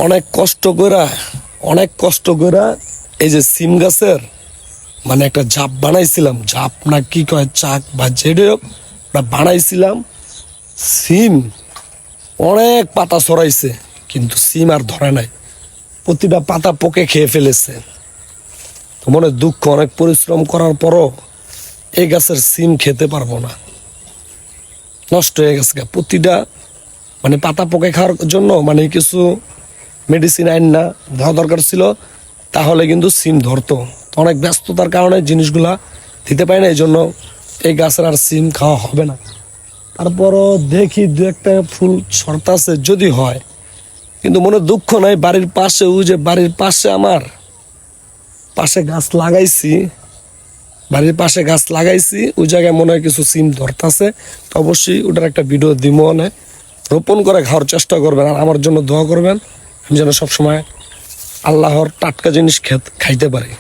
অনেক কষ্ট কইরা এই যে সিম গাছের মানে একটা ঝাপ বানাইছিলাম, ঝাপ না কি কয় চাক বা যেটা হোক, ওটা বানাইছিলাম। সিম অনেক পাতা ছড়াইছে, কিন্তু সিম আর ধরে নাই, প্রতিটা পাতা পোকে খেয়ে ফেলেছে। তো মনে দুঃখ, অনেক পরিশ্রম করার পরও এই গাছের সিম খেতে পারবো না, নষ্ট হয়ে গেছে। প্রতিটা মানে পাতা পোকে খাওয়ার জন্য মানে কিছু মেডিসিন আইন না দেওয়া দরকার ছিল, তাহলে কিন্তু সিম ধরতো। অনেক ব্যস্ততার কারণে জিনিসগুলা দিতে পারি না, এই জন্য এই গাছের আর সিম খাওয়া হবে না। তারপরও দেখি দু একটা ফুল ছড়তাছে যদি হয়, কিন্তু মনে দুঃখ নাই। বাড়ির পাশে ওই যে বাড়ির পাশে আমার পাশে গাছ লাগাইছি, বাড়ির পাশে গাছ লাগাইছি, ওই জায়গায় মনে হয় কিছু সিম ধরতাছে। তো অবশ্যই ওটার একটা ভিডিও দিব, অনেক রোপণ করে খাওয়ার চেষ্টা করবেন, আর আমার জন্য দোয়া করবেন আমি যেন সবসময় আল্লাহর টাটকা জিনিস খাইতে পারি।